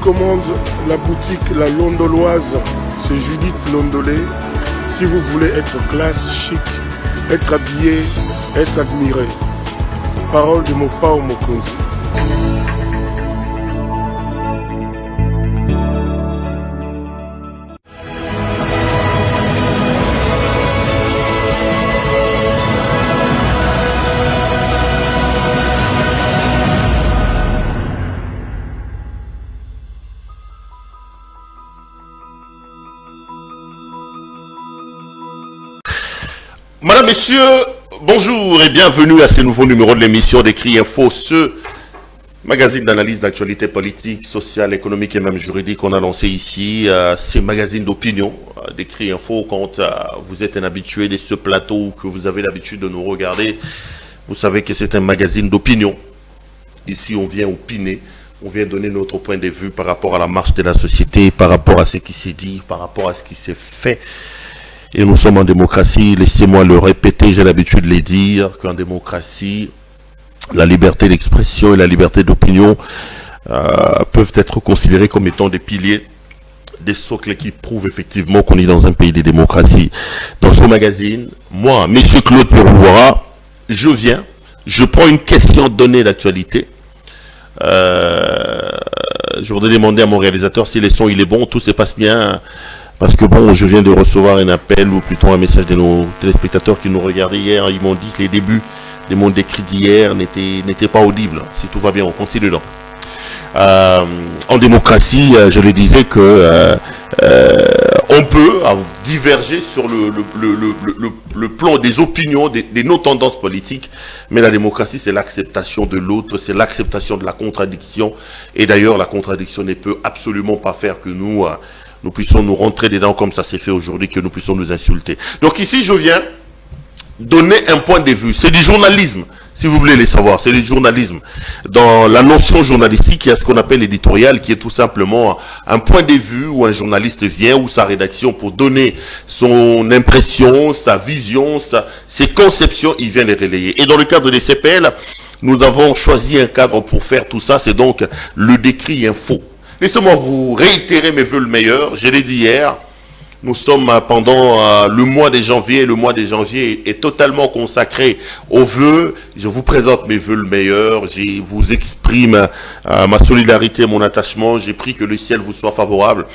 commande la boutique La Londoloise, c'est Judith Londolé. Si vous voulez être classe, chic, être habillé, être admiré. Parole de Mopao Mokonzi. Madame, Messieurs, bonjour et bienvenue à ce nouveau numéro de l'émission d'Écrit Info, ce magazine d'analyse d'actualité politique, sociale, économique et même juridique qu'on a lancé ici. Ces magazines d'opinion d'Écrit Info, quand vous êtes un habitué de ce plateau ou que vous avez l'habitude de nous regarder, vous savez que c'est un magazine d'opinion. Ici, on vient opiner, on vient donner notre point de vue par rapport à la marche de la société, par rapport à ce qui s'est dit, par rapport à ce qui s'est fait. Et nous sommes en démocratie, laissez-moi le répéter, j'ai l'habitude de le dire, qu'en démocratie, la liberté d'expression et la liberté d'opinion peuvent être considérées comme étant des piliers, des socles qui prouvent effectivement qu'on est dans un pays de démocratie. Dans ce magazine, moi, Monsieur Claude Perouara, je viens, je prends une question donnée d'actualité. Je voudrais demander à mon réalisateur si le son il est bon, tout se passe bien. Parce que bon, je viens de recevoir un appel ou plutôt un message de nos téléspectateurs qui nous regardaient hier. Ils m'ont dit que les débuts de mon décrit d'hier n'étaient pas audibles. Si tout va bien, on continue donc. En démocratie, je le disais que on peut diverger sur le plan des opinions, de nos tendances politiques, mais la démocratie, c'est l'acceptation de l'autre, c'est l'acceptation de la contradiction. Et d'ailleurs, la contradiction ne peut absolument pas faire que nous puissions nous rentrer dedans comme ça s'est fait aujourd'hui, que nous puissions nous insulter. Donc ici, je viens donner un point de vue. C'est du journalisme, si vous voulez les savoir. C'est du journalisme. Dans la notion journalistique, il y a ce qu'on appelle l'éditorial, qui est tout simplement un point de vue où un journaliste vient, ou sa rédaction, pour donner son impression, sa vision, ses conceptions, il vient les relayer. Et dans le cadre des CPL, nous avons choisi un cadre pour faire tout ça, c'est donc le décrit info. Laissez-moi vous réitérer mes vœux le meilleur. Je l'ai dit hier, nous sommes pendant le mois de janvier. Le mois de janvier est totalement consacré aux vœux. Je vous présente mes vœux le meilleur. Je vous exprime ma solidarité, mon attachement. J'ai pris que le ciel vous soit favorable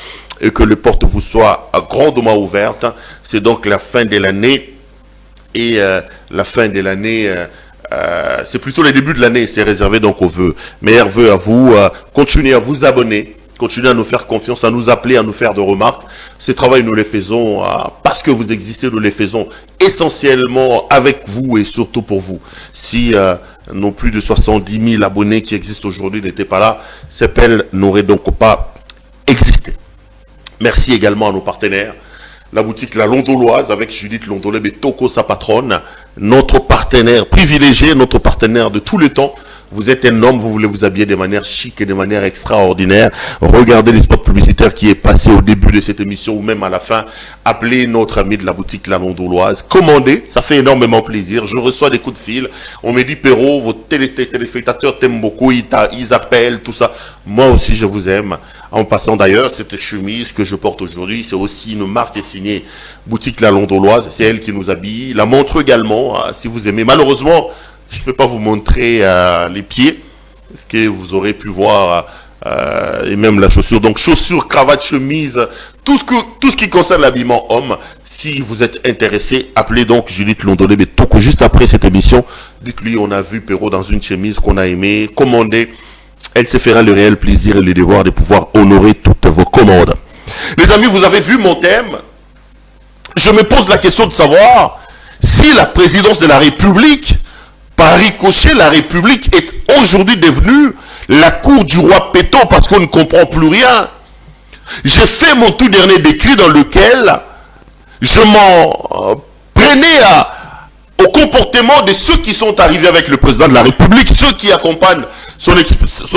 et que les portes vous soient grandement ouvertes. C'est donc la fin de l'année. Et la fin de l'année... c'est plutôt le début de l'année, c'est réservé donc aux vœux. Meilleurs vœux à vous, continuez à vous abonner, continuez à nous faire confiance, à nous appeler, à nous faire de remarques. Ce travail, nous les faisons parce que vous existez, nous les faisons essentiellement avec vous et surtout pour vous. Si nos plus de 70 000 abonnés qui existent aujourd'hui n'étaient pas là, CPL n'aurait donc pas existé. Merci également à nos partenaires. La boutique La Londoloise avec Judith Londolé et Toko, sa patronne, notre partenaire privilégié, notre partenaire de tous les temps. Vous êtes un homme, vous voulez vous habiller de manière chic et de manière extraordinaire. Regardez les spots publicitaires qui est passé au début de cette émission ou même à la fin. Appelez notre ami de la boutique La Londoloise. Commandez, ça fait énormément plaisir. Je reçois des coups de fil. On me dit, Perrault, vos téléspectateurs t'aiment beaucoup, ils appellent, tout ça. Moi aussi, je vous aime. En passant d'ailleurs, cette chemise que je porte aujourd'hui, c'est aussi une marque signée boutique La Londoloise. C'est elle qui nous habille. La montre également, si vous aimez. Malheureusement, je ne peux pas vous montrer les pieds, ce que vous aurez pu voir, et même la chaussure. Donc chaussures, cravate, chemise, tout ce qui concerne l'habillement homme. Si vous êtes intéressé, appelez donc Judith Londolé et Toko juste après cette émission. Dites-lui, on a vu Perrault dans une chemise qu'on a aimée, commandez. Elle se fera le réel plaisir et le devoir de pouvoir honorer toutes vos commandes. Les amis, vous avez vu mon thème. Je me pose la question de savoir si la présidence de la République, par ricochet, la République est aujourd'hui devenue la cour du roi Péton parce qu'on ne comprend plus rien. J'ai fait mon tout dernier décret dans lequel je m'en prenais au comportement de ceux qui sont arrivés avec le président de la République, ceux qui accompagnent son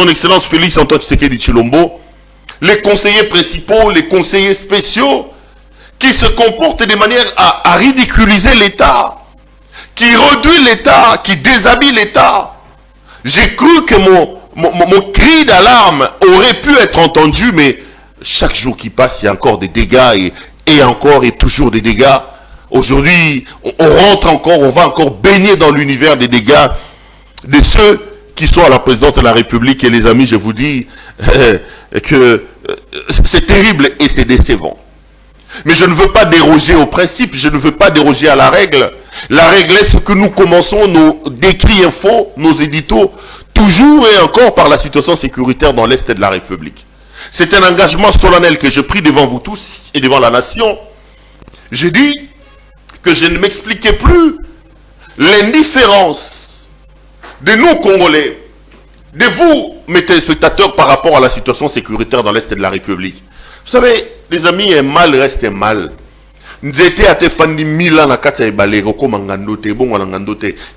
Excellence Félix Antoine Tshisekedi Tshilombo, les conseillers principaux, les conseillers spéciaux, qui se comportent de manière à ridiculiser l'État, qui réduit l'État, qui déshabille l'État. J'ai cru que mon cri d'alarme aurait pu être entendu, mais chaque jour qui passe, il y a encore des dégâts et encore et toujours des dégâts. Aujourd'hui, on rentre encore, on va encore baigner dans l'univers des dégâts de ceux qui sont à la présidence de la République. Et les amis, je vous dis que c'est terrible et c'est décevant. Mais je ne veux pas déroger au principe, je ne veux pas déroger à la règle. La règle est ce que nous commençons nos décrits infos, nos éditos, toujours et encore par la situation sécuritaire dans l'Est de la République. C'est un engagement solennel que je pris devant vous tous et devant la nation. J'ai dit que je ne m'expliquais plus l'indifférence de nous Congolais, de vous, mes téléspectateurs, par rapport à la situation sécuritaire dans l'Est de la République. Vous savez, les amis, un mal reste un mal. Il y a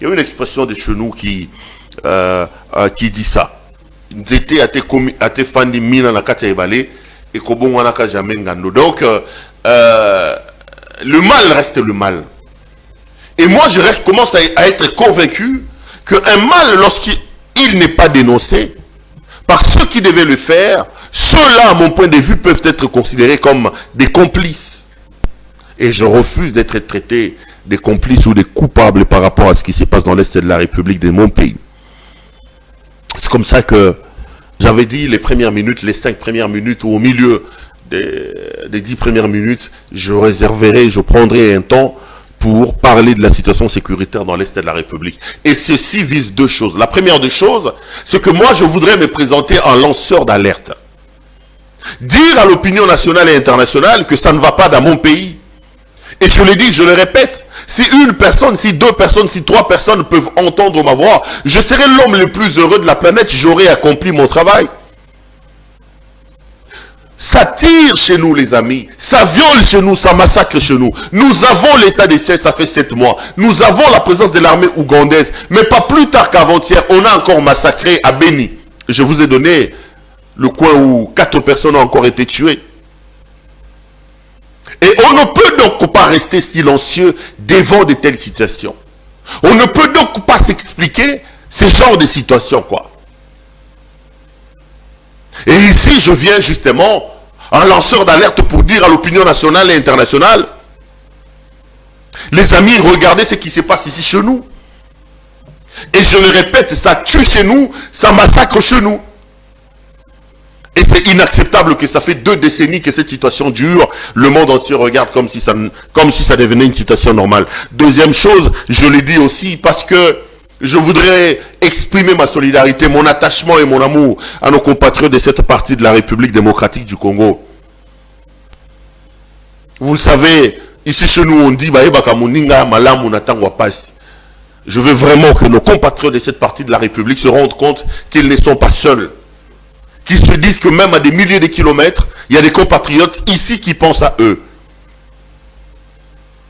une expression de chez nous qui dit ça. Donc, le mal reste le mal. Et moi, je commence à être convaincu qu'un mal, lorsqu'il n'est pas dénoncé par ceux qui devaient le faire, ceux-là, à mon point de vue, peuvent être considérés comme des complices. Et je refuse d'être traité des complices ou des coupables par rapport à ce qui se passe dans l'Est de la République de mon pays. C'est comme ça que j'avais dit les premières minutes, les 5 premières minutes, ou au milieu des 10 premières minutes, je réserverai, je prendrai un temps pour parler de la situation sécuritaire dans l'Est de la République. Et ceci vise 2 choses. La première des choses, c'est que moi, je voudrais me présenter en lanceur d'alerte. Dire à l'opinion nationale et internationale que ça ne va pas dans mon pays. Et je le dis, je le répète, si une personne, si 2 personnes, si 3 personnes peuvent entendre ma voix, je serai l'homme le plus heureux de la planète, j'aurai accompli mon travail. Ça tire chez nous, les amis. Ça viole chez nous, ça massacre chez nous. Nous avons l'état de siège, ça fait 7 mois. Nous avons la présence de l'armée ougandaise. Mais pas plus tard qu'avant-hier, on a encore massacré à Beni. Je vous ai donné le coin où 4 personnes ont encore été tuées. Et on ne peut donc pas rester silencieux devant de telles situations. On ne peut donc pas s'expliquer ce genre de situations, quoi. Et ici, je viens justement en lanceur d'alerte pour dire à l'opinion nationale et internationale, les amis, regardez ce qui se passe ici chez nous. Et je le répète, ça tue chez nous, ça massacre chez nous. Et c'est inacceptable que ça fait 2 décennies que cette situation dure. Le monde entier regarde comme si ça devenait une situation normale. Deuxième chose, je l'ai dit aussi parce que je voudrais exprimer ma solidarité, mon attachement et mon amour à nos compatriotes de cette partie de la République démocratique du Congo. Vous le savez, ici chez nous on dit je veux vraiment que nos compatriotes de cette partie de la République se rendent compte qu'ils ne sont pas seuls. Qu'ils se disent que même à des milliers de kilomètres, il y a des compatriotes ici qui pensent à eux.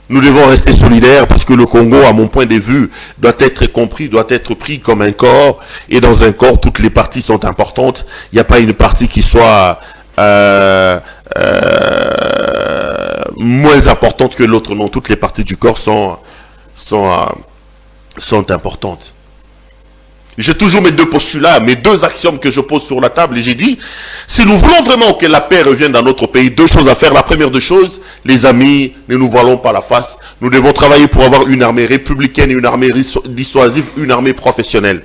Nous devons rester solidaires parce que le Congo, à mon point de vue, doit être compris, doit être pris comme un corps. Et dans un corps, toutes les parties sont importantes. Il n'y a pas une partie qui soit moins importante que l'autre. Non, toutes les parties du corps sont importantes. J'ai toujours mes 2 postulats, mes 2 axiomes que je pose sur la table. Et j'ai dit, si nous voulons vraiment que la paix revienne dans notre pays, 2 choses à faire. La première des choses, les amis, ne nous voilons pas la face. Nous devons travailler pour avoir une armée républicaine, une armée dissuasive, une armée professionnelle.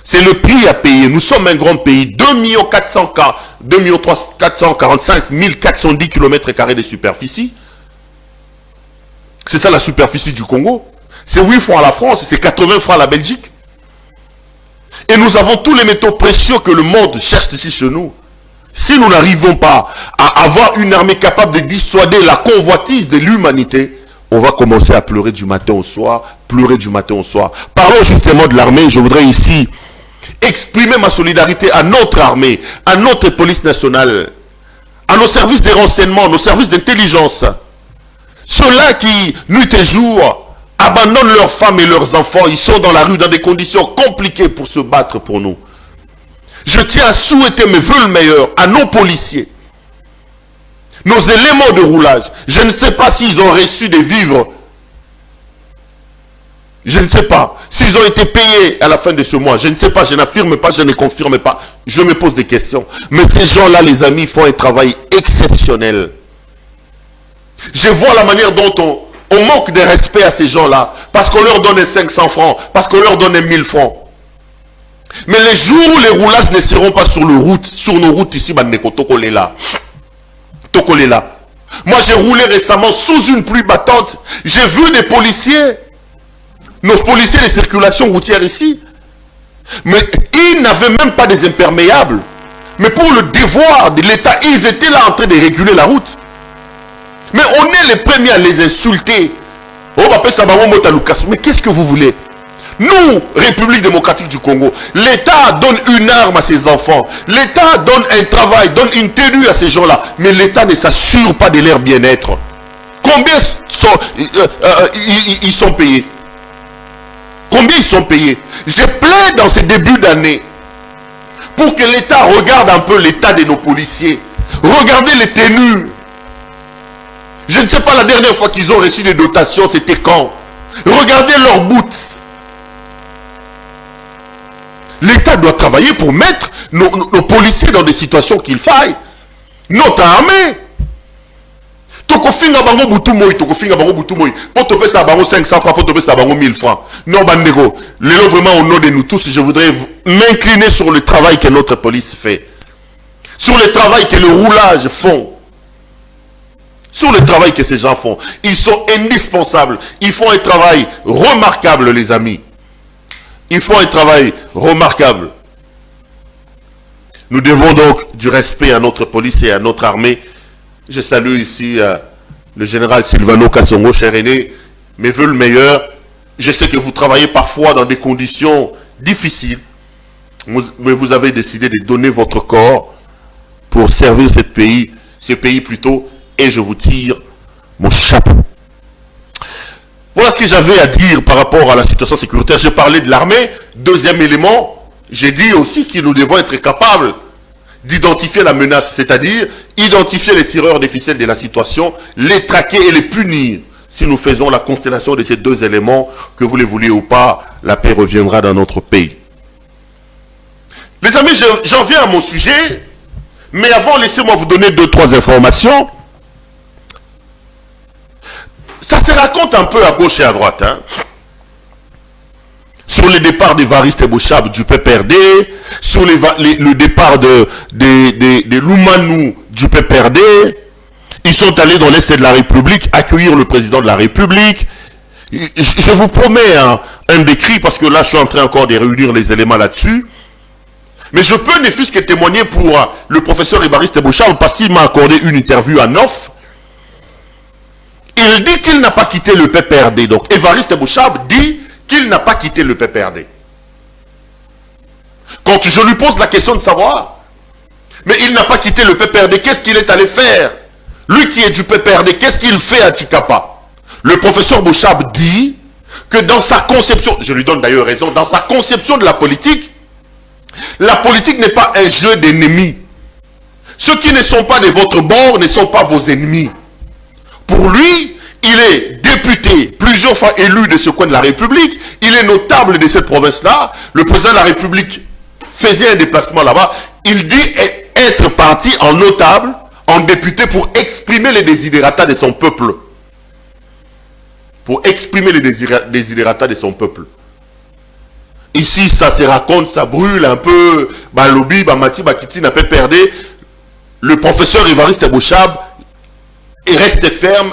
C'est le prix à payer. Nous sommes un grand pays. 2 445 410 km² de superficie. C'est ça la superficie du Congo. C'est 8 fois la France, c'est 80 fois la Belgique. Et nous avons tous les métaux précieux que le monde cherche ici chez nous. Si nous n'arrivons pas à avoir une armée capable de dissuader la convoitise de l'humanité, on va commencer à pleurer du matin au soir, Parlons justement de l'armée. Je voudrais ici exprimer ma solidarité à notre armée, à notre police nationale, à nos services de renseignement, nos services d'intelligence. Ceux-là qui, nuit et jour, abandonnent leurs femmes et leurs enfants, ils sont dans la rue dans des conditions compliquées pour se battre pour nous. Je tiens à souhaiter mes vœux meilleurs à nos policiers, nos éléments de roulage. Je ne sais pas s'ils ont reçu des vivres Je ne sais pas. S'ils ont été payés à la fin de ce mois, je ne sais pas, je n'affirme pas, je ne confirme pas. Je me pose des questions. Mais ces gens-là, les amis, font un travail exceptionnel. Je vois la manière dont on manque de respect à ces gens-là. Parce qu'on leur donne 500 francs, parce qu'on leur donne 1000 francs. Mais les jours où les roulages ne seront pas sur nos routes ici, Tokolela. Tokolela. Moi, j'ai roulé récemment sous une pluie battante. J'ai vu des policiers, nos policiers de circulation routière ici. Mais ils n'avaient même pas des imperméables. Mais pour le devoir de l'État, ils étaient là en train de réguler la route. Mais on est les premiers à les insulter. Mais qu'est-ce que vous voulez? Nous, République démocratique du Congo, l'État donne une arme à ses enfants. L'État donne un travail, donne une tenue à ces gens-là. Mais l'État ne s'assure pas de leur bien-être. Combien ils sont payés? Combien ils sont payés? Je plaide dans ces débuts d'année pour que l'État regarde un peu l'état de nos policiers. Regardez les tenues. Je ne sais pas la dernière fois qu'ils ont reçu des dotations, c'était quand? Regardez leurs boots. L'État doit travailler pour mettre nos policiers dans des situations qu'il faille. Notre armée. Tokofinga bango butumoy, tokofinga bango butumoy. Pour te payer bango 500 francs, pour te payer bango 1000 francs. Non, bandego. Lélo, vraiment, au nom de nous tous, je voudrais m'incliner sur le travail que notre police fait. Sur le travail que le roulage font. Sur le travail que ces gens font. Ils sont indispensables. Ils font un travail remarquable, les amis. Ils font un travail remarquable. Nous devons donc du respect à notre police et à notre armée. Je salue ici le général Silvano Kassongo, cher aîné, mes voeux le meilleur. Je sais que vous travaillez parfois dans des conditions difficiles, mais vous avez décidé de donner votre corps pour servir ce pays plutôt, et je vous tire mon chapeau. Voilà ce que j'avais à dire par rapport à la situation sécuritaire. J'ai parlé de l'armée. Deuxième élément, j'ai dit aussi que nous devons être capables d'identifier la menace, c'est-à-dire identifier les tireurs des ficelles de la situation, les traquer et les punir. Si nous faisons la constellation de ces deux éléments, que vous les vouliez ou pas, la paix reviendra dans notre pays. Les amis, j'en viens à mon sujet, mais avant, laissez-moi vous donner 2-3 informations. Ça se raconte un peu à gauche et à droite. Hein. Sur le départ d'Évariste Bochab du PPRD, sur le départ de Loumanou du PPRD, ils sont allés dans l'Est de la République accueillir le président de la République. Je vous promets un décrit, parce que là je suis en train encore de réunir les éléments là-dessus. Mais je peux ne fût-ce que témoigner pour le professeur Évariste Bochab, parce qu'il m'a accordé une interview à Nof. Il dit qu'il n'a pas quitté le PPRD. Donc Évariste Bochab dit qu'il n'a pas quitté le PPRD. Quand je lui pose la question de savoir, mais il n'a pas quitté le PPRD, qu'est-ce qu'il est allé faire? Lui qui est du PPRD, qu'est-ce qu'il fait à Tchikapa? Le professeur Bochab dit que dans sa conception, je lui donne d'ailleurs raison, dans sa conception de la politique n'est pas un jeu d'ennemis. Ceux qui ne sont pas de votre bord ne sont pas vos ennemis. Pour lui, il est député, plusieurs fois élu de ce coin de la République. Il est notable de cette province-là. Le président de la République faisait un déplacement là-bas. Il dit être parti en notable, en député, pour exprimer les desiderata de son peuple. Pour exprimer les desiderata de son peuple. Ici, ça se raconte, ça brûle un peu. Balobi, Bamati, Bakiti n'a pas perdu. Le professeur Évariste Bochab reste ferme.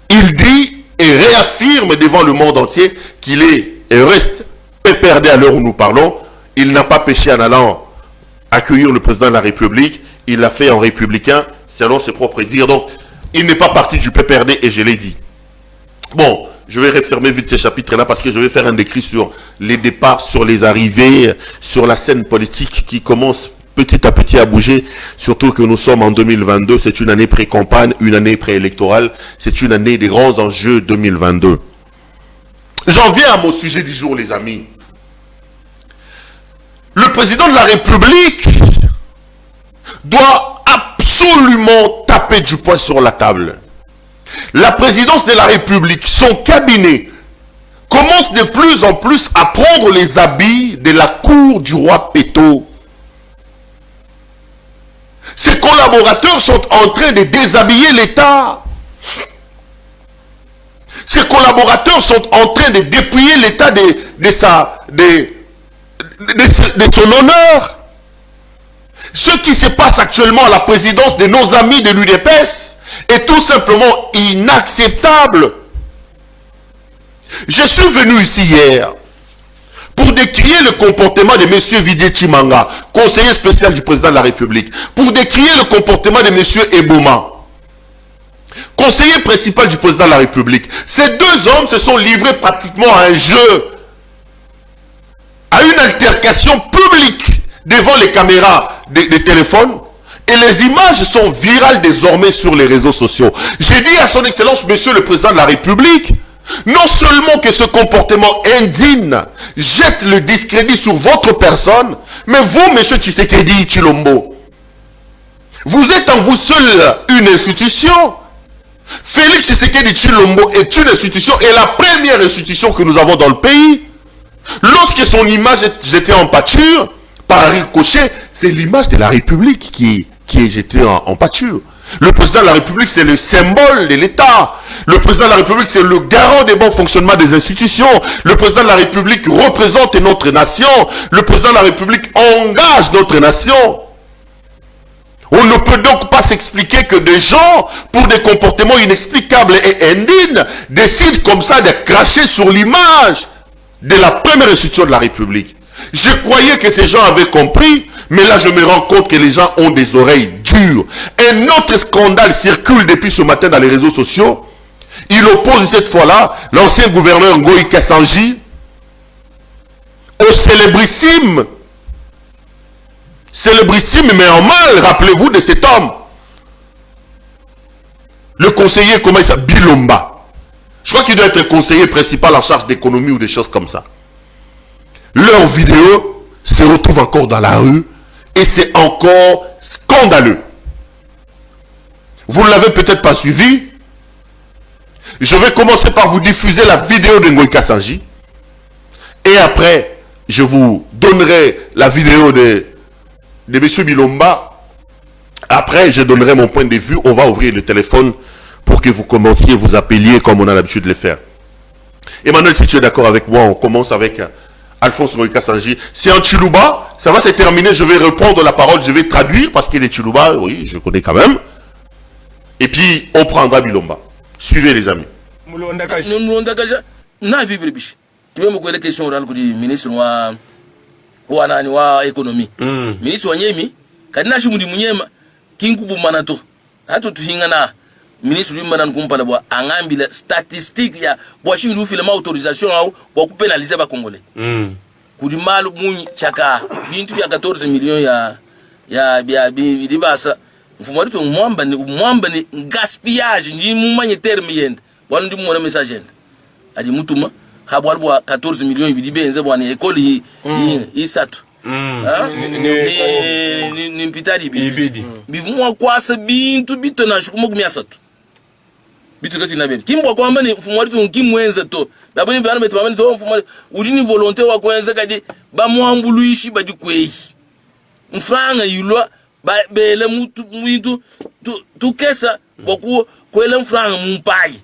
Il dit et réaffirme devant le monde entier qu'il est et reste PPRD à l'heure où nous parlons. Il n'a pas péché en allant accueillir le président de la République. Il l'a fait en républicain, selon ses propres dires. Donc, il n'est pas parti du PPRD et je l'ai dit. Bon, je vais refermer vite ces chapitres-là parce que je vais faire un décrit sur les départs, sur les arrivées, sur la scène politique qui commence petit à petit à bouger, surtout que nous sommes en 2022, c'est une année pré-campagne, une année préélectorale, c'est une année des grands enjeux 2022. J'en viens à mon sujet du jour, les amis. Le président de la République doit absolument taper du poing sur la table. La présidence de la République, son cabinet, commence de plus en plus à prendre les habits de la cour du roi Péto. Ses collaborateurs sont en train de déshabiller l'État. Ses collaborateurs sont en train de dépouiller l'État de son honneur. Ce qui se passe actuellement à la présidence de nos amis de l'UDPS est tout simplement inacceptable. Je suis venu ici hier pour décrier le comportement de M. Vidier Chimanga, conseiller spécial du président de la République, pour décrier le comportement de M. Eboma, conseiller principal du président de la République. Ces deux hommes se sont livrés pratiquement à un jeu, à une altercation publique devant les caméras des téléphones, et les images sont virales désormais sur les réseaux sociaux. J'ai dit à son excellence, monsieur le président de la République, non seulement que ce comportement indigne jette le discrédit sur votre personne, mais vous, monsieur Tshisekedi Tshilombo, vous êtes en vous seul une institution. Félix Tshisekedi Tshilombo est une institution, et la première institution que nous avons dans le pays. Lorsque son image est jetée en pâture, par ricochet, c'est l'image de la République qui est jetée en pâture. Le président de la République, c'est le symbole de l'État. Le président de la République, c'est le garant des bons fonctionnements des institutions. Le président de la République représente notre nation. Le président de la République engage notre nation. On ne peut donc pas s'expliquer que des gens, pour des comportements inexplicables et indignes, décident comme ça de cracher sur l'image de la première institution de la République. Je croyais que ces gens avaient compris, mais là je me rends compte que les gens ont des oreilles dures. Un autre scandale circule depuis ce matin dans les réseaux sociaux. Il oppose cette fois-là l'ancien gouverneur Ngoï Kassanji au célébrissime mais en mal, rappelez-vous de cet homme. Le conseiller, comment il s'appelle, Bilomba. Je crois qu'il doit être conseiller principal en charge d'économie ou des choses comme ça. Leurs vidéos se retrouvent encore dans la rue et c'est encore scandaleux. Vous ne l'avez peut-être pas suivi. Je vais commencer par vous diffuser la vidéo de Ngoï Kassanji et après je vous donnerai la vidéo de M. Bilomba. Après je donnerai mon point de vue. On va ouvrir le téléphone pour que vous commenciez, vous appeliez comme on a l'habitude de le faire. Emmanuel, si tu es d'accord avec moi, on commence avec Alphonse Ngoï Kassanji. C'est en Chiluba, ça va se terminer, je vais reprendre la parole, je vais traduire parce qu'il est Chiluba, oui, je connais quand même. Et puis, on prendra Bilomba. Suivez les amis. Na vivre biche. Tu veux me poser la question dans le ministre wa économie. Ministre wa nyemi, kadina shimudi munyema kinkubu manato. Hatu tuhingana ministre lui manan kumpala bwa angambila statistique ya bwa shimdu file ma autorisation au bwa kupénaliser ba congolais. Kudi malu munyi chaka bintu ya 14 millions ya bidibasa. Mfumo tu mwamba ni gaspillage ndi mumanye terme yende. Bwana ndi mwana message yende. Adi mutuma habwa 14 millions bidibenze bwana école isatu. Ni mpitari ibidi. Bivumwa kwasa bintu bitona shukuma kumyasatu. Bitu kati na bebe. Kimbo kwa mbani mfumo tu nkimwenza to. Babani bana metu babani to mfumo udini volonté wa kwenza kadi ba mwambuluishi badi kwei. Mfanga yulwa ba bele mutu tu kesa boku kwele mfanga mumpai.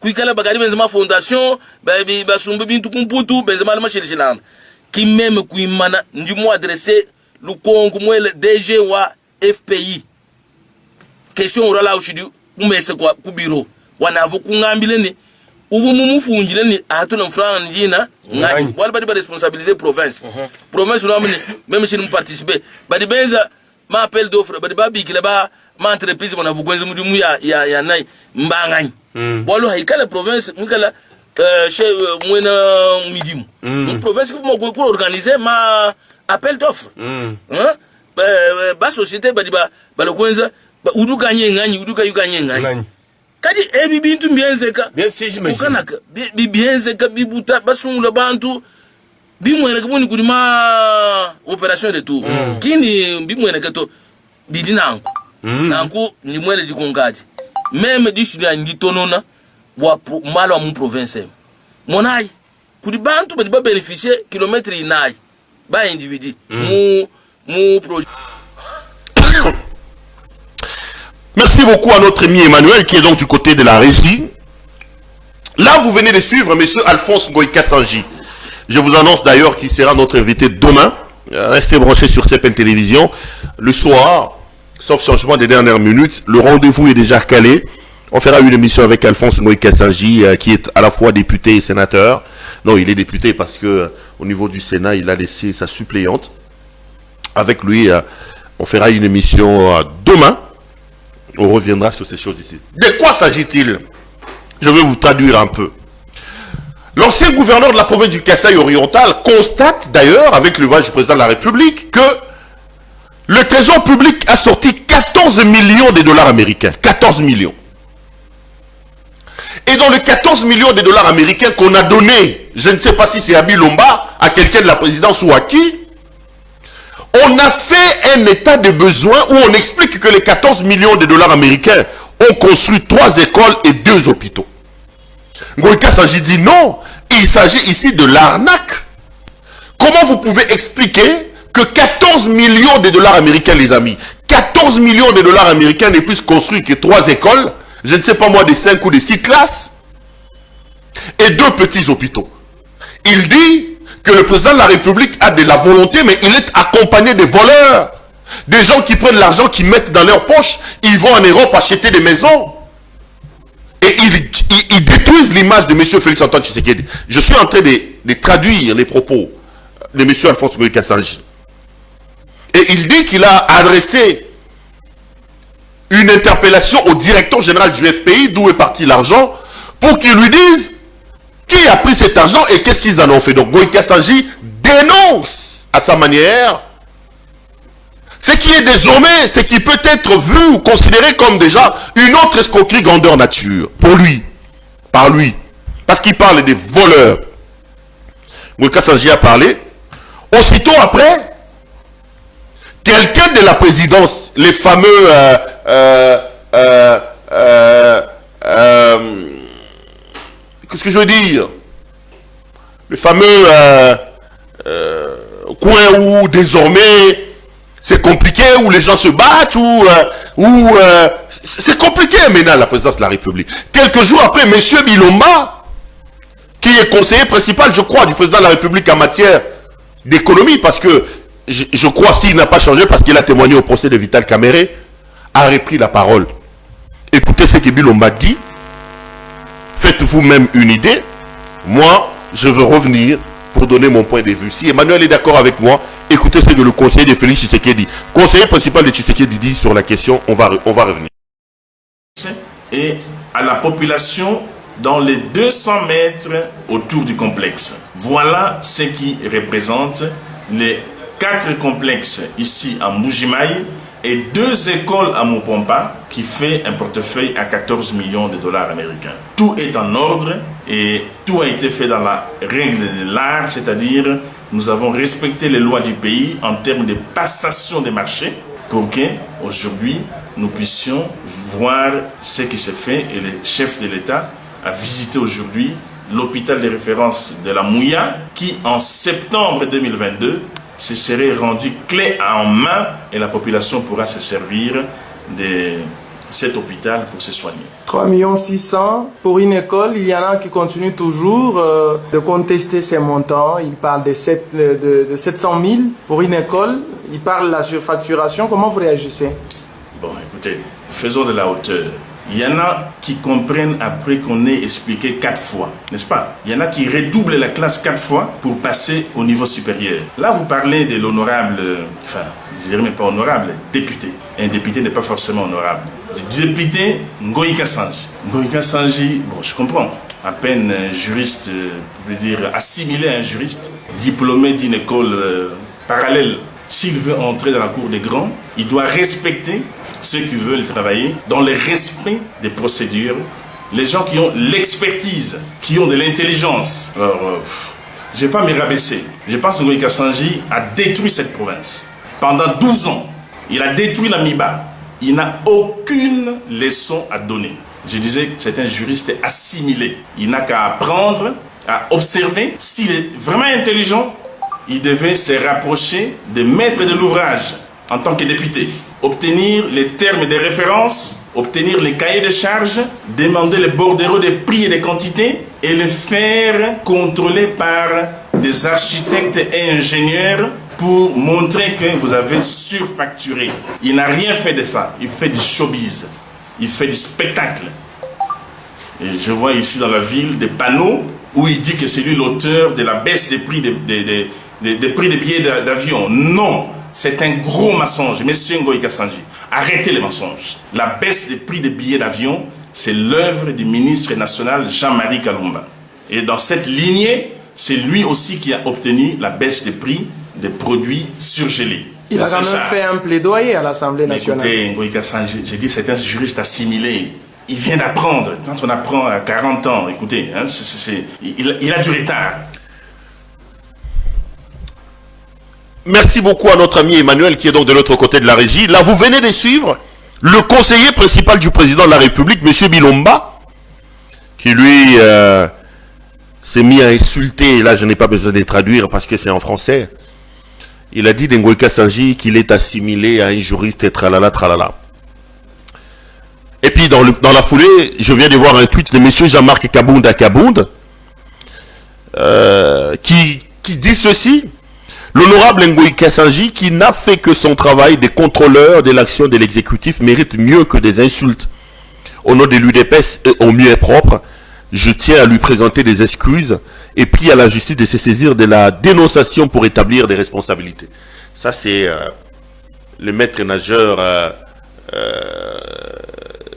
Kuikala bagari benzema fondation ba sumbu bintu kumputu benzema la machilishilana. Qui même kuimana ndimo adresser le Congo mwele DG wa FPI. Question orala ushidi umese kwa kubiro. Wanavu kungambile ni uvu mumufunjile ni atuna mfranga njina ngani wala badi ba responsabiliser province. Province unamni même si nous participer badi benza ma appel d'offre badi ba bikile ba ma entreprise wanavu kwenza mudimu ya nai mbangani. Bolo haikala province mukala chez Mwena Midimu. Une province qui pour organiser ma appel d'offres. Ba société ba le kwenza uduka ngani uduka yukanye ngani. Kadi ebi bintu bienzeka. Bien si j'imagine. Ukanaka bienzeka bibuta basungula bantu bimwene kubuni kulima opération de tout. Kini bimwene kato bidinanko. Nanko ni mwene dikongadi. Même dishuri ndi tonona wa malo mu province monai kudi bantu badi ba bénéficier kilomètre inai ba individu mu projet. Merci beaucoup à notre ami Emmanuel qui est donc du côté de la régie. Là, vous venez de suivre M. Alphonse Ngoïka Sanji. Je vous annonce d'ailleurs qu'il sera notre invité demain. Restez branchés sur CPL Télévision. Le soir, sauf changement des dernières minutes, le rendez-vous est déjà calé. On fera une émission avec Alphonse Ngoïka Sanji, qui est à la fois député et sénateur. Non, il est député parce que au niveau du Sénat, il a laissé sa suppléante. Avec lui, on fera une émission demain. On reviendra sur ces choses ici. De quoi s'agit-il? Je vais vous traduire un peu. L'ancien gouverneur de la province du Kasaï oriental constate d'ailleurs, avec le voix du président de la République, que le trésor public a sorti 14 millions de dollars américains. 14 millions. Et dans les 14 millions de dollars américains qu'on a donnés, je ne sais pas si c'est à Bilomba, à quelqu'un de la présidence ou à qui, on a fait un état de besoin où on explique que les 14 millions de dollars américains ont construit 3 écoles et 2 hôpitaux. Ngoïka Sanji dit non, il s'agit ici de l'arnaque. Comment vous pouvez expliquer que 14 millions de dollars américains, les amis, 14 millions de dollars américains ne puissent construire que 3 écoles, je ne sais pas moi, des 5 ou des 6 classes, et 2 petits hôpitaux. Il dit que le président de la République a de la volonté, mais il est accompagné des voleurs. Des gens qui prennent l'argent, qui mettent dans leur poche, ils vont en Europe acheter des maisons. Et ils détruisent l'image de M. Félix Antoine Tshisekedi. Je suis en train de traduire les propos de M. Alphonse Ngoïka Sanji. Et il dit qu'il a adressé une interpellation au directeur général du FPI, d'où est parti l'argent, pour qu'il lui dise qui a pris cet argent et qu'est-ce qu'ils en ont fait. Donc Ngoïka Sanji dénonce à sa manière ce qui est désormais, ce qui peut être vu ou considéré comme déjà une autre escroquerie grandeur nature. Pour lui, par lui. Parce qu'il parle des voleurs. Ngoïka Sanji a parlé. Aussitôt après, quelqu'un de la présidence, les fameux qu'est-ce que je veux dire? Le fameux coin où désormais c'est compliqué, où les gens se battent, c'est compliqué maintenant la présidence de la République. Quelques jours après, M. Bilomba, qui est conseiller principal, je crois, du président de la République en matière d'économie, parce que je crois s'il n'a pas changé, parce qu'il a témoigné au procès de Vital Kamere, a repris la parole. Écoutez ce que Bilomba dit. Faites vous-même une idée. Moi, je veux revenir pour donner mon point de vue. Si Emmanuel est d'accord avec moi, écoutez ce que le conseiller de Félix Tshisekedi, conseiller principal de Tshisekedi, dit sur la question. On va revenir. Et à la population dans les 200 mètres autour du complexe. Voilà ce qui représente les 4 complexes ici à Mbujimayi et 2 écoles à Mupompa qui fait un portefeuille à 14 millions de dollars américains. Tout est en ordre et tout a été fait dans la règle de l'art, c'est-à-dire nous avons respecté les lois du pays en termes de passation des marchés pour que aujourd'hui nous puissions voir ce qui se fait et le chef de l'État a visité aujourd'hui l'hôpital de référence de la Mouya qui en septembre 2022 se serait rendu clé en main et la population pourra se servir de cet hôpital pour se soigner. 3 600 000 pour une école. Il y en a qui continuent toujours de contester ces montants. Ils parlent de 700 000 pour une école. Ils parlent de la surfacturation. Comment vous réagissez? Bon, écoutez, faisons de la hauteur. Il y en a qui comprennent après qu'on ait expliqué 4 fois, n'est-ce pas? Il y en a qui redoublent la classe 4 fois pour passer au niveau supérieur. Là, vous parlez de l'honorable, enfin, je dirais même pas honorable, député. Un député n'est pas forcément honorable. Du député Ngoïka Sanji. Ngoïka Sanji, bon, je comprends. À peine un juriste, je veux dire, assimilé à un juriste, diplômé d'une école parallèle. S'il veut entrer dans la cour des grands, il doit respecter ceux qui veulent travailler dans le respect des procédures, les gens qui ont l'expertise, qui ont de l'intelligence. Alors, je ne vais pas me rabaisser. Je pense que Ngoïka Sanji a détruit cette province. Pendant 12 ans, il a détruit la MIBA. Il n'a aucune leçon à donner. Je disais que c'est un juriste assimilé. Il n'a qu'à apprendre à observer. S'il est vraiment intelligent, il devait se rapprocher des maîtres de l'ouvrage en tant que député. Obtenir les termes de référence, obtenir les cahiers de charges, demander les bordereaux des prix et des quantités et le faire contrôler par des architectes et ingénieurs pour montrer que vous avez surfacturé. Il n'a rien fait de ça. Il fait du showbiz. Il fait du spectacle. Et je vois ici dans la ville des panneaux où il dit que c'est lui l'auteur de la baisse des prix des prix des billets d'avion. Non, c'est un gros mensonge. Monsieur Ngoï Kassanji, arrêtez les mensonges. La baisse des prix des billets d'avion, c'est l'œuvre du ministre national Jean-Marie Kalumba. Et dans cette lignée, c'est lui aussi qui a obtenu la baisse des prix des produits surgelés. Il a quand même fait un plaidoyer à l'Assemblée nationale. Écoutez, Ngoï Kassanji, j'ai dit c'est un juriste assimilé. Il vient d'apprendre. Quand on apprend à 40 ans, écoutez, hein, il a du retard. Merci beaucoup à notre ami Emmanuel qui est donc de l'autre côté de la régie. Là, vous venez de suivre le conseiller principal du président de la République, M. Bilomba, qui lui s'est mis à insulter. Et là, je n'ai pas besoin de traduire parce que c'est en français. Il a dit d'Ngoï Kassanji qu'il est assimilé à un juriste et tralala, tralala. Et puis, dans la foulée, je viens de voir un tweet de M. Jean-Marc Kabounda qui dit ceci. L'honorable Ngoï Kassanji, qui n'a fait que son travail de contrôleur de l'action de l'exécutif, mérite mieux que des insultes. Au nom de l'UDPS et au mieux propre, je tiens à lui présenter des excuses et prie à la justice de se saisir de la dénonciation pour établir des responsabilités. Ça, c'est le maître nageur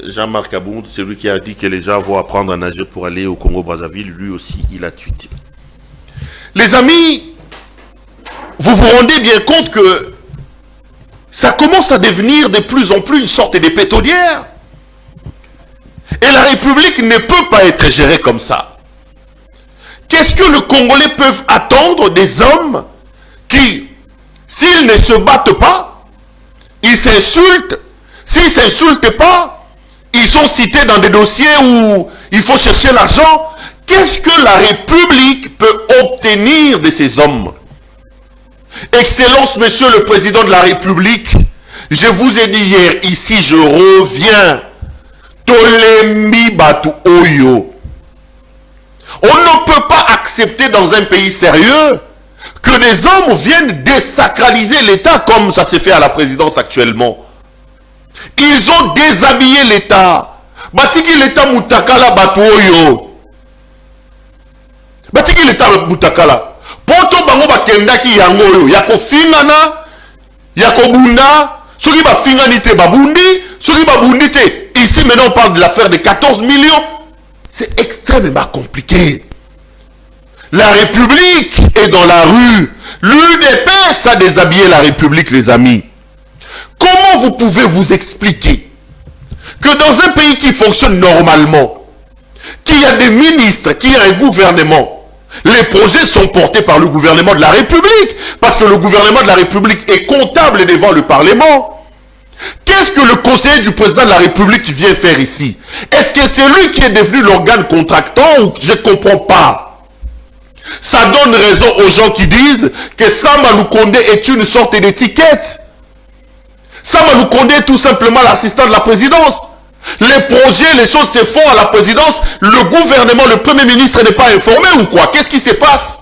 Jean-Marc Abound, celui qui a dit que les gens vont apprendre à nager pour aller au Congo-Brazzaville. Lui aussi, il a tweeté. Les amis, vous vous rendez bien compte que ça commence à devenir de plus en plus une sorte de pétrolière. Et la République ne peut pas être gérée comme ça. Qu'est-ce que les Congolais peuvent attendre des hommes qui, s'ils ne se battent pas, ils s'insultent. S'ils ne s'insultent pas, ils sont cités dans des dossiers où il faut chercher l'argent. Qu'est-ce que la République peut obtenir de ces hommes? Excellence, Monsieur le Président de la République, je vous ai dit hier, ici je reviens. Tolembi Batu Oyo. On ne peut pas accepter dans un pays sérieux que des hommes viennent désacraliser l'État comme ça s'est fait à la présidence actuellement. Ils ont déshabillé l'État. Batiki l'État Mutakala Batu Oyo. Batiki l'État Mutakala. Poto bango bakendaki yango oyo yako fingana yako bunda soki ba fingani te babundi soki babundi te. Ici maintenant on parle de l'affaire de 14 millions. C'est extrêmement compliqué. La République est dans la rue. L'UDPS a déshabillé la République, les amis. Comment vous pouvez vous expliquer que dans un pays qui fonctionne normalement, qu'il y a des ministres, qu'il y a un gouvernement, les projets sont portés par le gouvernement de la République, parce que le gouvernement de la République est comptable devant le Parlement. Qu'est-ce que le conseiller du président de la République vient faire ici? Est-ce que c'est lui qui est devenu l'organe contractant ou je ne comprends pas? Ça donne raison aux gens qui disent que Sama Lukonde est une sorte d'étiquette. Sama Lukonde est tout simplement l'assistant de la présidence. Les projets, les choses se font à la présidence. Le gouvernement, le premier ministre n'est pas informé ou quoi? Qu'est-ce qui se passe?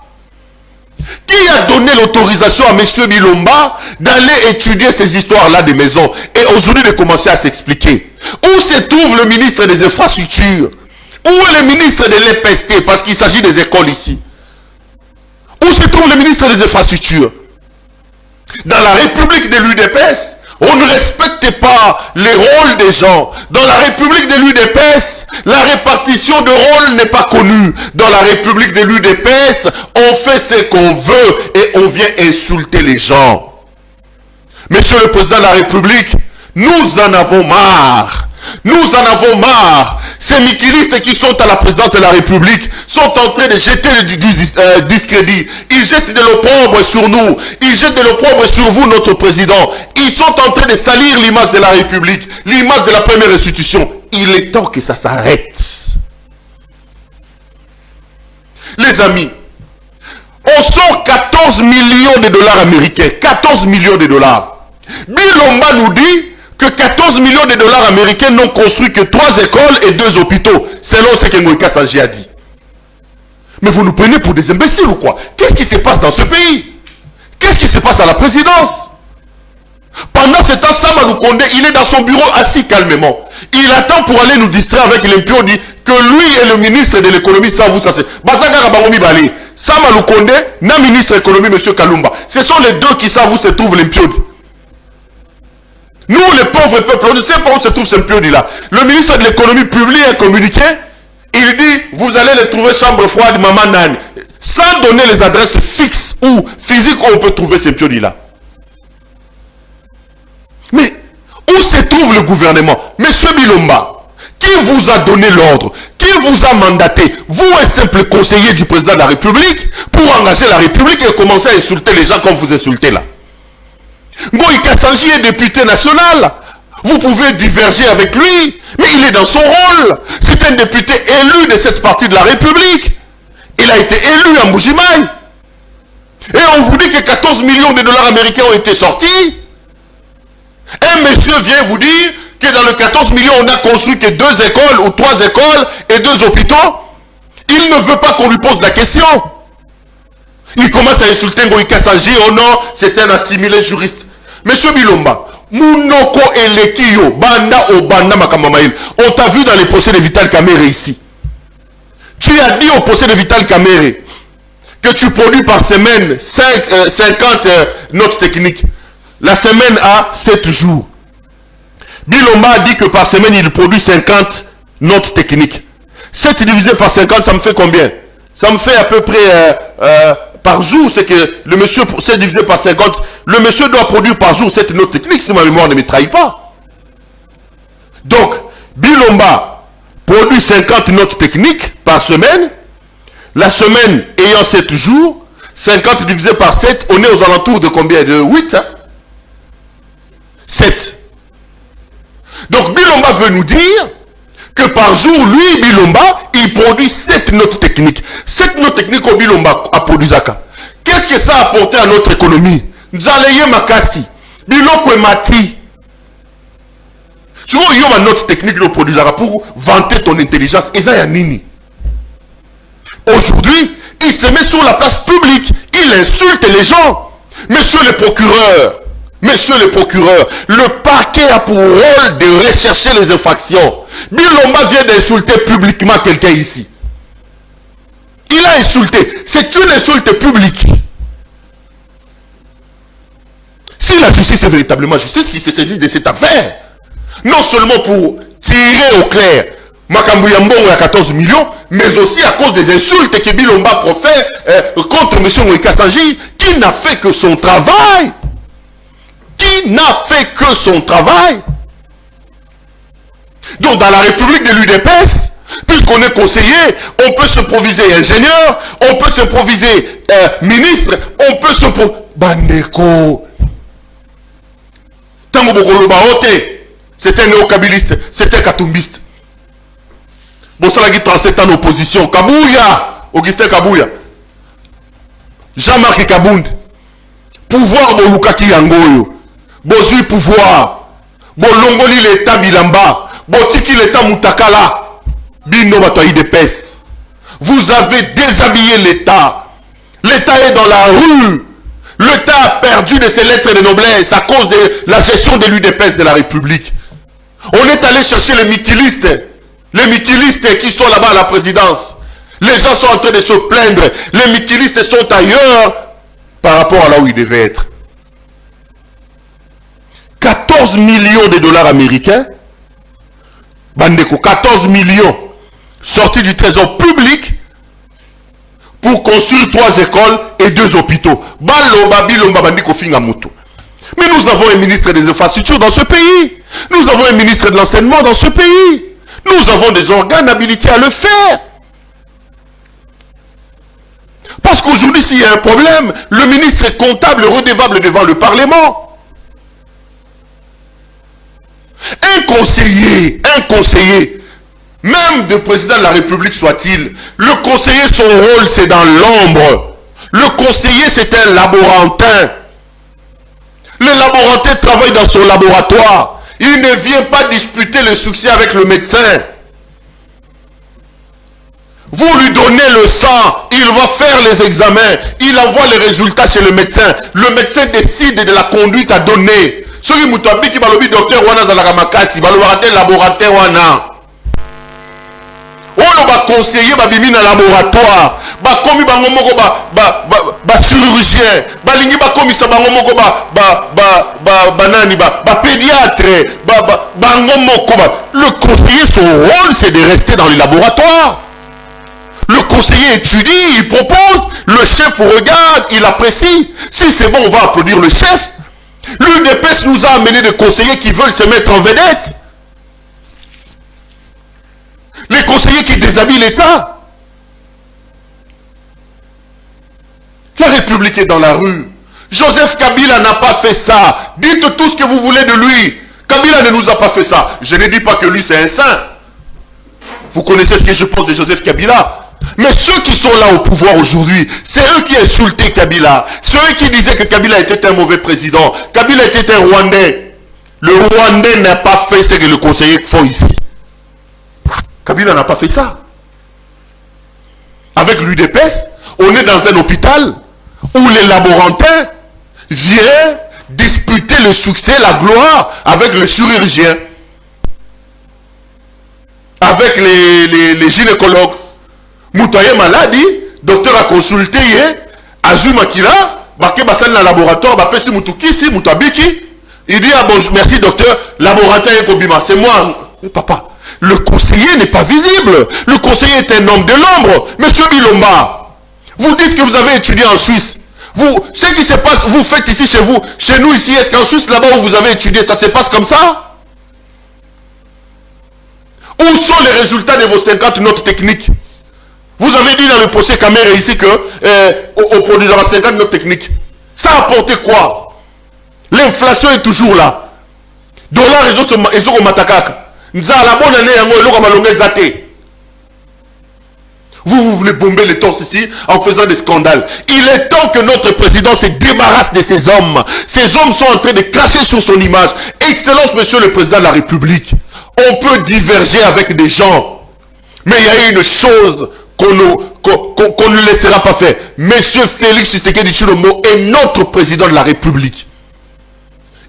Qui a donné l'autorisation à M. Bilomba d'aller étudier ces histoires-là des maisons et aujourd'hui de commencer à s'expliquer? Où se trouve le ministre des Infrastructures? Où est le ministre de l'EPST? Parce qu'il s'agit des écoles ici. Où se trouve le ministre des Infrastructures? Dans la République de l'UDPS, on ne respecte pas les rôles des gens. Dans la République de l'UDPS, la répartition de rôles n'est pas connue. Dans la République de l'UDPS, on fait ce qu'on veut et on vient insulter les gens. Monsieur le Président de la République, nous en avons marre. Nous en avons marre. Ces mikilistes qui sont à la présidence de la République sont en train de jeter du discrédit. Ils jettent de l'opprobre sur nous. Ils jettent de l'opprobre sur vous, notre président. Ils sont en train de salir l'image de la République, l'image de la première institution. Il est temps que ça s'arrête. les amis, on sort 14 millions de dollars américains. 14 millions de dollars. Bilomba nous dit que 14 millions de dollars américains n'ont construit que 3 écoles et 2 hôpitaux, selon ce que Ngoïka Sanji a dit. Mais vous nous prenez pour des imbéciles ou quoi? Qu'est-ce qui se passe dans ce pays? Qu'est-ce qui se passe à la présidence? Pendant ce temps, Sama Lukonde, il est dans son bureau assis calmement. Il attend pour aller nous distraire avec l'impio, dit que lui et le ministre de l'économie, ça vous, ça c'est. Bazaka Rabangomi Bali. Sama Lukonde, na ministre de l'économie, M. Kalumba. Ce sont les deux qui savent où se trouve l'impio. Nous, les pauvres peuples, on ne sait pas où se trouve ce l'impio là. Le ministre de l'économie publie un communiqué. Il dit, vous allez les trouver chambre froide, maman Nani. Sans donner les adresses fixes ou physiques où on peut trouver ces l'impio là. Mais où se trouve le gouvernement? Monsieur Bilomba, qui vous a donné l'ordre? Qui vous a mandaté? Vous êtes simple conseiller du président de la République pour engager la République et commencer à insulter les gens comme vous insultez là. Ngoïka Sanji est député national. Vous pouvez diverger avec lui, mais il est dans son rôle. C'est un député élu de cette partie de la République. Il a été élu à Mbujimaï. Et on vous dit que 14 millions de dollars américains ont été sortis. Un monsieur vient vous dire que dans les 14 millions, on n'a construit que 2 écoles ou 3 écoles et 2 hôpitaux. Il ne veut pas qu'on lui pose la question. Il commence à insulter Ngoïka Sanji. Oh non, c'est un assimilé juriste. Monsieur Bilomba, Mounoko Elekio, Banda Obanda Makamamaïl, on t'a vu dans les procès de Vital Kamerhe ici. Tu as dit au procès de Vital Kamerhe que tu produis par semaine 50 notes techniques. La semaine a 7 jours. Bilomba a dit que par semaine, il produit 50 notes techniques. 7 divisé par 50, ça me fait combien? Ça me fait à peu près par jour, c'est que le monsieur, 7 divisé par 50, le monsieur doit produire par jour 7 notes techniques, si ma mémoire ne me trahit pas. Donc, Bilomba produit 50 notes techniques par semaine. La semaine ayant 7 jours, 50 divisé par 7, on est aux alentours de combien? De 8, hein? 7. Donc Bilomba veut nous dire que par jour, lui, Bilomba, il produit 7 notes techniques. 7 notes techniques au Bilomba a produit Zaka. Qu'est-ce que ça a apporté à notre économie? Nzaleye Makasi, Biloko Mati. Tu vois, il y a une note technique de produit Zaka pour vanter ton intelligence. Et ça, il y a Nini. Aujourd'hui, il se met sur la place publique. Il insulte les gens. Monsieur le procureur, le parquet a pour rôle de rechercher les infractions. Bilomba vient d'insulter publiquement quelqu'un ici. Il a insulté. C'est une insulte publique. Si la justice est véritablement justice, qui se saisit de cette affaire, non seulement pour tirer au clair Makambu Yambongo à 14 millions, mais aussi à cause des insultes que Bilomba profère contre M. Ngoïka Sanji, qui n'a fait que son travail. Qui n'a fait que son travail. Donc dans la République de l'UDPS, puisqu'on est conseiller, on peut s'improviser ingénieur, on peut s'improviser ministre, on peut s'improviser... Bandeko. Tango Bokoloba Ote, c'était un néo-kabiliste, c'était un katumbiste. Bossalagi 37 ans d'opposition. Kabouya, Augustin Kabouya. Jean-Marc Kabound. Pouvoir Bolukaki Yangoyo. Bozui pouvoir. Bolongoli l'état Bilamba. Botiki l'état Moutakala. Bino Batoyi de Pes. Vous avez déshabillé l'état. L'état est dans la rue. L'état a perdu de ses lettres de noblesse à cause de la gestion de l'UDPS de la République. On est allé chercher les mikilistes. Les mikilistes qui sont là-bas à la présidence. Les gens sont en train de se plaindre. Les mikilistes sont ailleurs par rapport à là où ils devaient être. 14 millions de dollars américains. Bandeko, 14 millions sortis du trésor public pour construire 3 écoles et 2 hôpitaux. Balomba, Bilomba, Bandeko, Fingamutu. Mais nous avons un ministre des infrastructures dans ce pays. Nous avons un ministre de l'enseignement dans ce pays. Nous avons des organes habilités à le faire. Parce qu'aujourd'hui, s'il y a un problème, le ministre est comptable, redevable devant le Parlement. Un conseiller même de président de la République soit-il, le conseiller, son rôle, c'est dans l'ombre. Le conseiller, c'est un laborantin. Le laborantin travaille dans son laboratoire. Il ne vient pas disputer le succès avec le médecin. Vous lui donnez le sang, il va faire les examens, il envoie les résultats chez le médecin. Le médecin décide de la conduite à donner. Ce qui mutabi qui va le docteur wana zalagamakasi, va le laboratoire wana. On va conseiller babimi na laboratoire, ba komi bango moko ba chirurgien, ba lingi ba komi sa bango moko ba pédiatre, bango moko ba. Le conseiller, son rôle c'est de rester dans les laboratoires. Le conseiller étudie, il propose, le chef regarde, il apprécie. Si c'est bon, on va applaudir le chef. L'UDPS nous a amené des conseillers qui veulent se mettre en vedette. Les conseillers qui déshabillent l'État. La République est dans la rue. Joseph Kabila n'a pas fait ça. Dites tout ce que vous voulez de lui. Kabila ne nous a pas fait ça. Je ne dis pas que lui c'est un saint. Vous connaissez ce que je pense de Joseph Kabila. Mais ceux qui sont là au pouvoir aujourd'hui, c'est eux qui insultaient Kabila. C'est eux qui disaient que Kabila était un mauvais président. Kabila était un Rwandais. Le Rwandais n'a pas fait ce que les conseillers font ici. Kabila n'a pas fait ça. Avec l'UDPS, on est dans un hôpital où les laborantins viennent disputer le succès, la gloire avec le chirurgien, avec les gynécologues. Moutaye maladie, docteur a consulté, Azu Makila, Baké Bassan dans le laboratoire, Bapesi Moutoukisi, Moutabiki. Il dit, ah bon, merci docteur, laboratoire est Kobima, c'est moi. Papa, le conseiller n'est pas visible. Le conseiller est un homme de l'ombre. Monsieur Bilomba, vous dites que vous avez étudié en Suisse. Vous, ce qui se passe, vous faites ici chez vous, chez nous ici, est-ce qu'en Suisse, là-bas où vous avez étudié, ça se passe comme ça? Où sont les résultats de vos 50 notes techniques? Vous avez dit dans le procès Caméra ici que au produit de 50 notes techniques. Ça a apporté quoi? L'inflation est toujours là. Dollar et zo matakaka. Nza la bonne année yango eloko malonga zate. Vous voulez bomber les torses ici en faisant des scandales. Il est temps que notre président se débarrasse de ces hommes. Ces hommes sont en train de cracher sur son image. Excellence, monsieur le président de la République. On peut diverger avec des gens. Mais il y a une chose qu'on ne laissera pas faire. Monsieur Félix Tshisekedi Tshilombo est notre président de la République.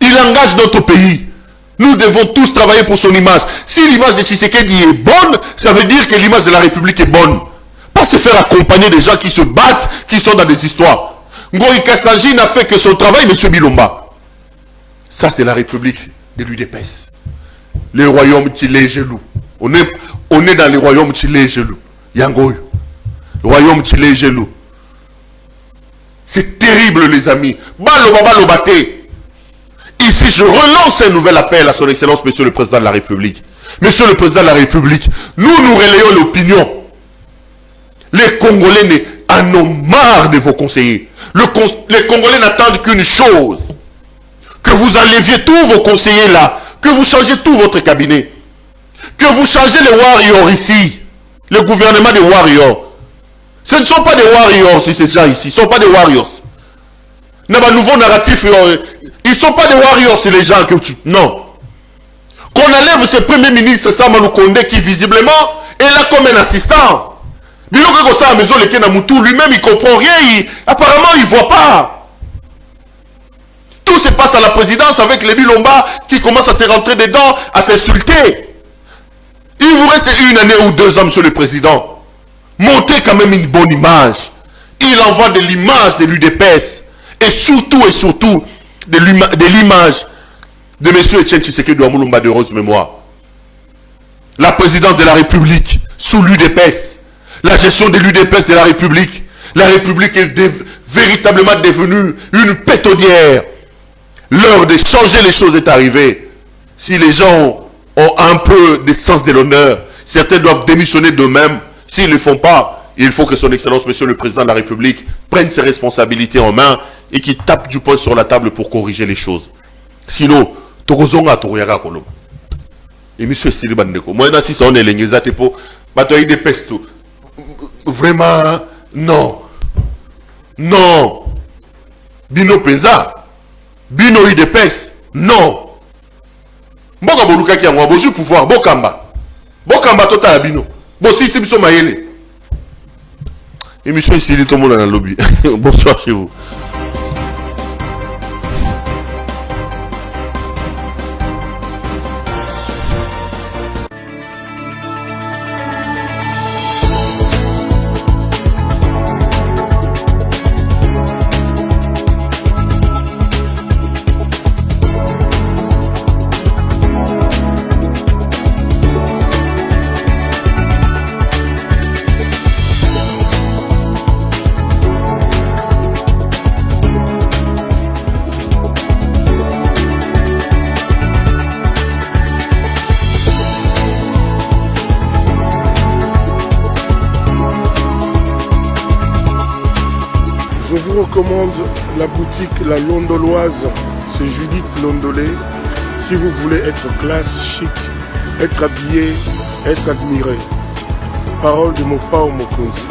Il engage notre pays. Nous devons tous travailler pour son image. Si l'image de Tshisekedi est bonne, ça veut dire que l'image de la République est bonne. Pas se faire accompagner des gens qui se battent, qui sont dans des histoires. Ngoï Kassanji n'a fait que son travail, monsieur Bilomba. Ça, c'est la République de l'UDPS. Les royaumes Tchilé Gelou. On est dans les royaumes Tchilé Gelou. Yangoy. Le royaume Tchilé Gelou. C'est terrible, les amis. Balobate. Ici, je relance un nouvel appel à son excellence, monsieur le président de la République. Monsieur le président de la République, nous relayons l'opinion. Les Congolais en ont marre de vos conseillers. Les Congolais n'attendent qu'une chose. Que vous enleviez tous vos conseillers là. Que vous changez tout votre cabinet. Que vous changez les warriors ici. Le gouvernement des warriors. Ce ne sont pas des warriors, ces gens ici. Ce ne sont pas des warriors. Dans un nouveau narratif, ils ne sont pas des warriors, c'est les gens que tu... Non. Qu'on enlève ce premier ministre Samalou Kondé qui visiblement est là comme un assistant. Lui-même il comprend rien, apparemment il ne voit pas. Tout se passe à la présidence avec les Bilomba qui commencent à se rentrer dedans, à s'insulter. Il vous reste 1 année ou 2 ans, monsieur le président. Montez quand même une bonne image. Il envoie de l'image de l'UDPS et surtout de l'image de M. Etienne Tshisekedi Ouamulumba de heureuse mémoire. La présidence de la République sous l'UDPS. La gestion de l'UDPS de la République. La République est véritablement devenue une pétonnière. L'heure de changer les choses est arrivée. Si les gens ont un peu de sens de l'honneur, certains doivent démissionner d'eux-mêmes. S'ils ne le font pas, il faut que son excellence, monsieur le président de la République, prenne ses responsabilités en main et qu'il tape du poing sur la table pour corriger les choses. Sinon, Tokozonga Tokoyaga Koloba. émission esili bandeko. Moi, si on est les pour bataille de pesto. Vraiment, non. Non. Bino penza. Bino de pes. Non. Mboka boluka ki yango bozu pouvoir bokamba. Bokamba total bino. Bosi si biso mayele. Émission esili tout le monde dans le lobby. Bonsoir chez vous. Je vous recommande la boutique La Londoloise, c'est Judith Londolé. Si vous voulez être classe, chic, être habillé, être admiré. Parole de mon Pao Mokonzi.